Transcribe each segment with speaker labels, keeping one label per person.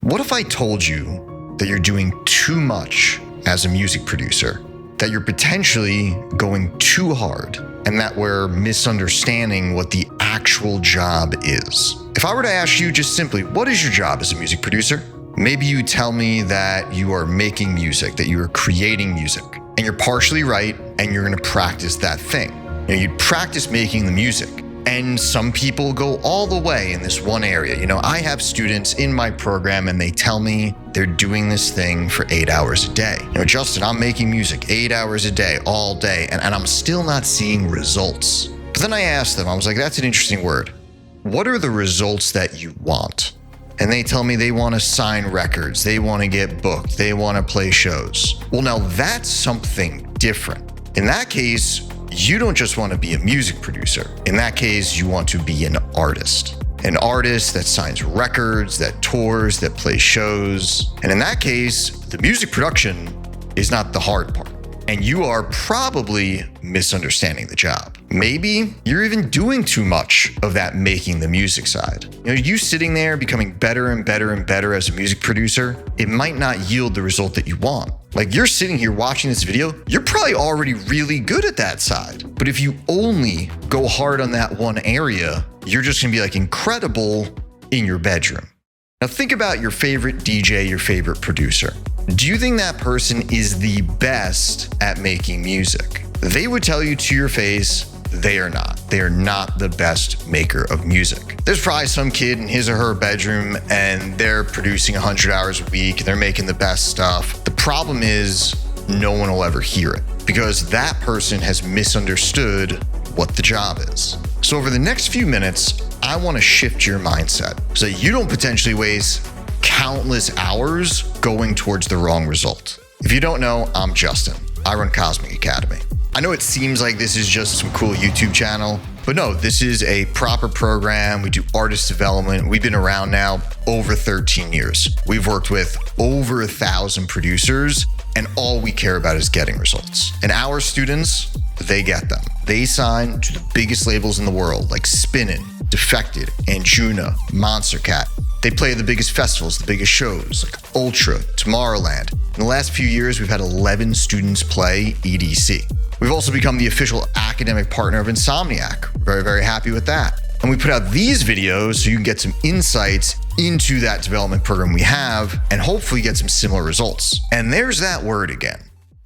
Speaker 1: What if I told you that you're doing too much as a music producer, that you're potentially going too hard, and that we're misunderstanding what the actual job is? If I were to ask you just simply, what is your job as a music producer? Maybe you tell me that you are making music, that you are creating music, and you're partially right, and you're gonna practice that thing. You'd practice making the music. And some people go all the way in this one area. I have students in my program and they tell me they're doing this thing for 8 hours a day. Justin, I'm making music 8 hours a day, all day, and I'm still not seeing results. But then I asked them, I was like, that's an interesting word. What are the results that you want? And they tell me they want to sign records, they want to get booked, they want to play shows. Well, now that's something different. In that case, you don't just want to be a music producer. In that case, you want to be an artist. An artist that signs records, that tours, that plays shows. And in that case, the music production is not the hard part. And you are probably misunderstanding the job. Maybe you're even doing too much of that making the music side. You sitting there becoming better and better and better as a music producer, it might not yield the result that you want. Like you're sitting here watching this video, you're probably already really good at that side. But if you only go hard on that one area, you're just gonna be like incredible in your bedroom. Now think about your favorite DJ, your favorite producer. Do you think that person is the best at making music? They would tell you to your face, they are not. They are not the best maker of music. There's probably some kid in his or her bedroom and they're producing 100 hours a week and they're making the best stuff. The problem is no one will ever hear it because that person has misunderstood what the job is. So over the next few minutes, I want to shift your mindset so that you don't potentially waste countless hours going towards the wrong result. If you don't know, I'm Justin. I run Cosmic Academy. I know it seems like this is just some cool YouTube channel, but no, this is a proper program. We do artist development. We've been around now over 13 years. We've worked with over 1,000 producers, and all we care about is getting results. And our students, they get them. They sign to the biggest labels in the world, like Spinnin, Defected, Anjuna, Monstercat. They play the biggest festivals, the biggest shows, like Ultra, Tomorrowland. In the last few years, we've had 11 students play EDC. We've also become the official academic partner of Insomniac. We're very, very happy with that. And we put out these videos so you can get some insights into that development program we have and hopefully get some similar results. And there's that word again,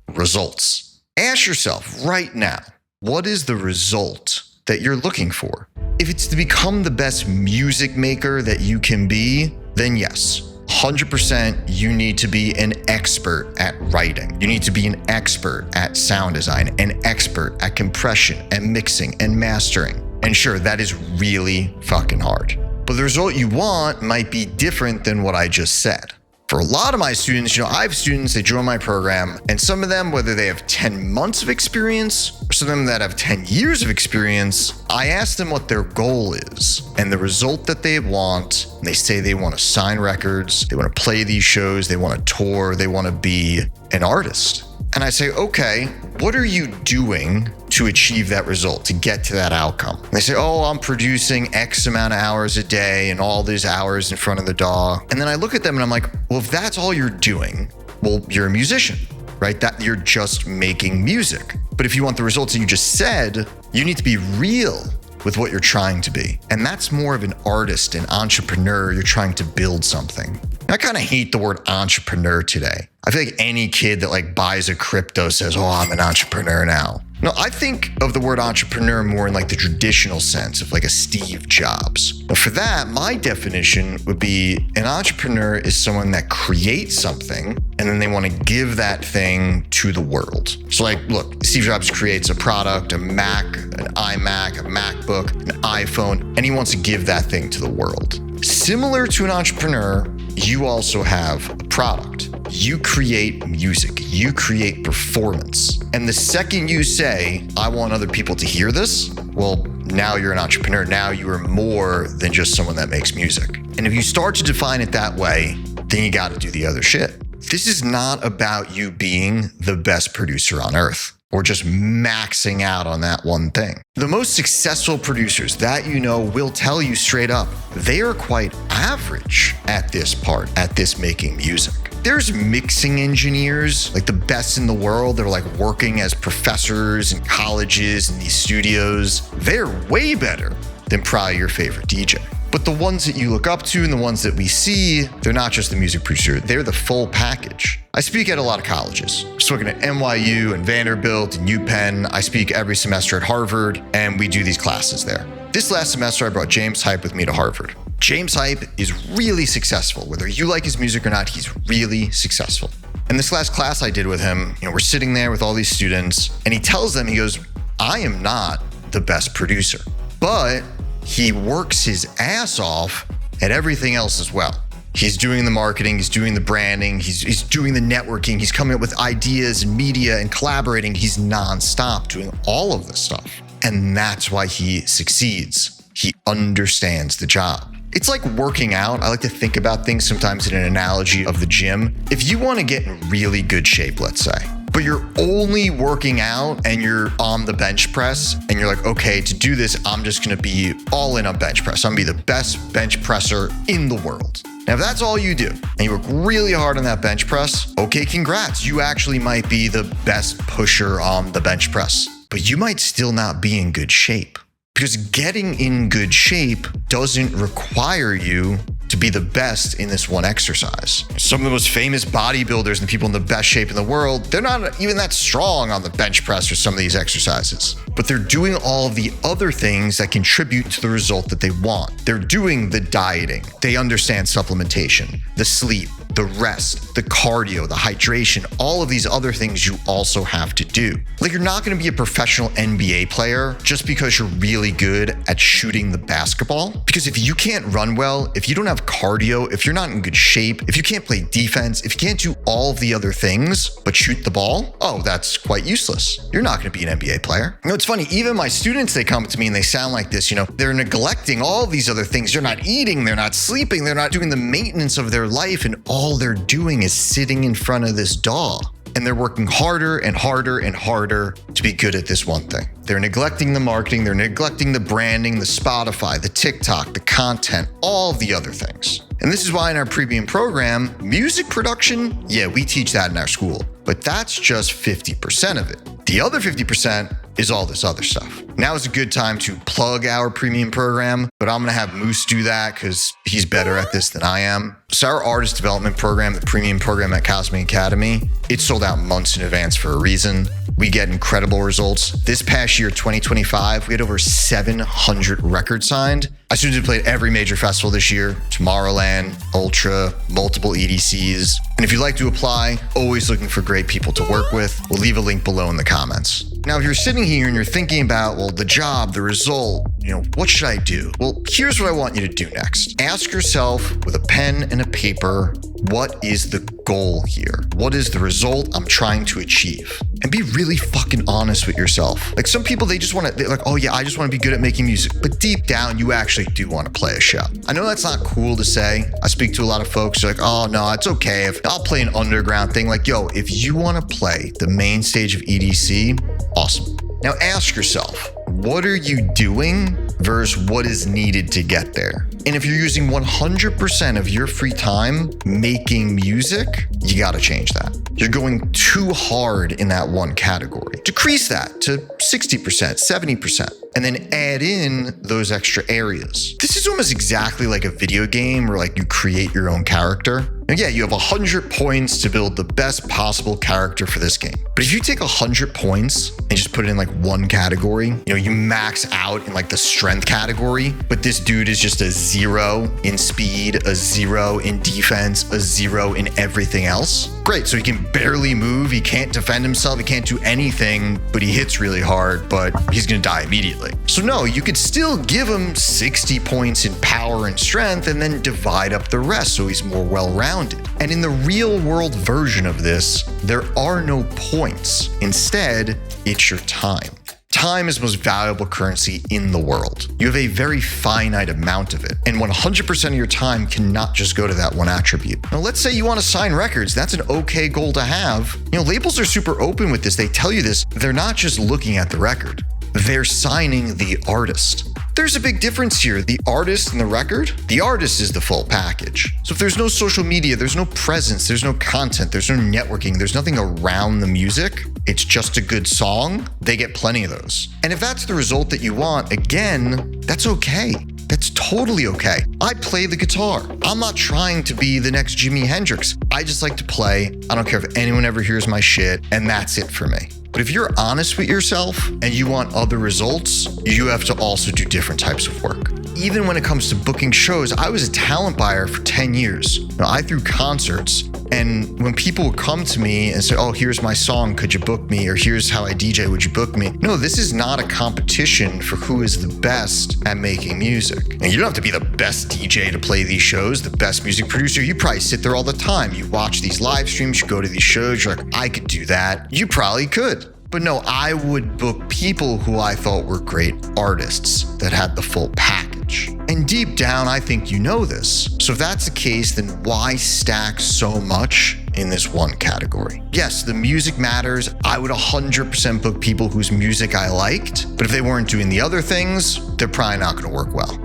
Speaker 1: results. Ask yourself right now, what is the result that you're looking for? If it's to become the best music maker that you can be, then yes, 100% you need to be an expert at writing. You need to be an expert at sound design, an expert at compression and mixing and mastering. And sure, that is really fucking hard. But the result you want might be different than what I just said. For a lot of my students, I have students, they join my program, and some of them, whether they have 10 months of experience, or some of them that have 10 years of experience, I ask them what their goal is. And the result that they want, they say they want to sign records, they want to play these shows, they want to tour, they want to be an artist. And I say, okay, what are you doing to achieve that result, to get to that outcome? And they say, oh, I'm producing X amount of hours a day and all these hours in front of the DAW. And then I look at them and I'm like, well, if that's all you're doing, well, you're a musician, right? That you're just making music. But if you want the results that you just said, you need to be real with what you're trying to be. And that's more of an artist, an entrepreneur. You're trying to build something. I kind of hate the word entrepreneur today. I feel like any kid that buys a crypto says, oh, I'm an entrepreneur now. No, I think of the word entrepreneur more in the traditional sense of a Steve Jobs. But for that, my definition would be an entrepreneur is someone that creates something and then they want to give that thing to the world. So look, Steve Jobs creates a product, a Mac, an iMac, a MacBook, an iPhone, and he wants to give that thing to the world. Similar to an entrepreneur, you also have a product. You create music, you create performance. And the second you say, I want other people to hear this, well, now you're an entrepreneur. Now you are more than just someone that makes music. And if you start to define it that way, then you got to do the other shit. This is not about you being the best producer on earth. or just maxing out on that one thing. The most successful producers that you know will tell you straight up, they are quite average at this making music. There's mixing engineers, like the best in the world. They're like working as professors in colleges in these studios. They're way better than probably your favorite DJ. But the ones that you look up to and the ones that we see, they're not just the music producer, they're the full package. I speak at a lot of colleges. I'm working at NYU and Vanderbilt and UPenn. I speak every semester at Harvard, and we do these classes there. This last semester, I brought James Hype with me to Harvard. James Hype is really successful. Whether you like his music or not, he's really successful. And this last class I did with him, we're sitting there with all these students, and he tells them, he goes, I am not the best producer, but he works his ass off at everything else as well. He's doing the marketing, he's doing the branding, he's doing the networking, he's coming up with ideas and media and collaborating. He's nonstop doing all of this stuff. And that's why he succeeds. He understands the job. It's like working out. I like to think about things sometimes in an analogy of the gym. If you want to get in really good shape, let's say, but you're only working out and you're on the bench press and you're like, okay, to do this, I'm just going to be all in on bench press. I'm going to be the best bench presser in the world. Now, if that's all you do and you work really hard on that bench press, okay, congrats. You actually might be the best pusher on the bench press, but you might still not be in good shape. Because getting in good shape doesn't require you to be the best in this one exercise. Some of the most famous bodybuilders and people in the best shape in the world, they're not even that strong on the bench press or some of these exercises, but they're doing all of the other things that contribute to the result that they want. They're doing the dieting. They understand supplementation, the sleep, the rest, the cardio, the hydration, all of these other things you also have to do. Like, you're not going to be a professional NBA player just because you're really good at shooting the basketball. Because if you can't run well, if you don't have cardio, if you're not in good shape, if you can't play defense, if you can't do all of the other things but shoot the ball, oh, that's quite useless. You're not going to be an NBA player. It's funny, even my students, they come to me and they sound like this, they're neglecting all these other things. They're not eating, they're not sleeping, they're not doing the maintenance of their life, and all they're doing is sitting in front of this DAW. And they're working harder and harder and harder to be good at this one thing. They're neglecting the marketing, they're neglecting the branding, the Spotify, the TikTok, the content, all of the other things. And this is why in our premium program, music production, yeah, we teach that in our school, but that's just 50% of it. The other 50% is all this other stuff. Now is a good time to plug our premium program, but I'm gonna have Moose do that because he's better at this than I am. So our artist development program, the premium program at Cosmic Academy, it sold out months in advance for a reason. We get incredible results. This past year, 2025, we had over 700 records signed. Our students have played every major festival this year, Tomorrowland, Ultra, multiple EDCs. And if you'd like to apply, always looking for great people to work with, we'll leave a link below in the comments. Now, if you're sitting here and you're thinking about, well, the job, the result, what should I do? Well, here's what I want you to do next. Ask yourself with a pen and a paper, what is the goal here? What is the result I'm trying to achieve? And be really fucking honest with yourself. Like, some people, they just want to, they're like, oh yeah, I just want to be good at making music. But deep down, you actually do want to play a show. I know that's not cool to say. I speak to a lot of folks who are like, oh no, it's okay if I'll play an underground thing. Like, yo, if you want to play the main stage of EDC, awesome. Now ask yourself, what are you doing versus what is needed to get there? And if you're using 100% of your free time making music, you got to change that. You're going too hard in that one category. Decrease that to 60%, 70%, and then add in those extra areas. This is almost exactly like a video game where like you create your own character. And yeah, you have 100 points to build the best possible character for this game. But if you take 100 points and just put it in like one category, you max out in like the strength category, but this dude is just a 0 in speed, a 0 in defense, a 0 in everything else. Great, so he can barely move, he can't defend himself, he can't do anything, but he hits really hard, but he's gonna die immediately. So no, you could still give him 60 points in power and strength and then divide up the rest so he's more well-rounded. And in the real world version of this, there are no points. Instead, it's your time. Time is the most valuable currency in the world. You have a very finite amount of it, and 100% of your time cannot just go to that one attribute. Now, let's say you want to sign records. That's an okay goal to have. Labels are super open with this. They tell you this. They're not just looking at the record. They're signing the artist. There's a big difference here. The artist and the record, the artist is the full package. So if there's no social media, there's no presence, there's no content, there's no networking, there's nothing around the music, it's just a good song, they get plenty of those. And if that's the result that you want, again, that's okay. That's totally okay. I play the guitar. I'm not trying to be the next Jimi Hendrix. I just like to play. I don't care if anyone ever hears my shit, and that's it for me. But if you're honest with yourself and you want other results, you have to also do different types of work. Even when it comes to booking shows, I was a talent buyer for 10 years. I threw concerts, and when people would come to me and say, oh, here's my song, could you book me? Or here's how I DJ, would you book me? No, this is not a competition for who is the best at making music. And you don't have to be the best DJ to play these shows, the best music producer. You probably sit there all the time. You watch these live streams, you go to these shows, you're like, I could do that. You probably could. But no, I would book people who I thought were great artists that had the full package. And deep down, I think you know this. So if that's the case, then why stack so much in this one category? Yes, the music matters. I would 100% book people whose music I liked, but if they weren't doing the other things, they're probably not going to work well.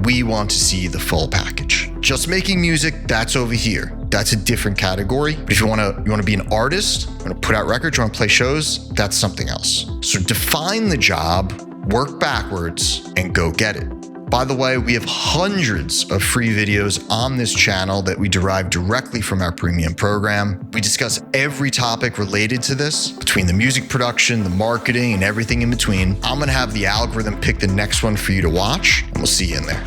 Speaker 1: We want to see the full package. Just making music, that's over here. That's a different category. But if you want to be an artist, you want to put out records, you want to play shows, that's something else. So define the job, work backwards, and go get it. By the way, we have hundreds of free videos on this channel that we derive directly from our premium program. We discuss every topic related to this, between the music production, the marketing, and everything in between. I'm going to have the algorithm pick the next one for you to watch, and we'll see you in there.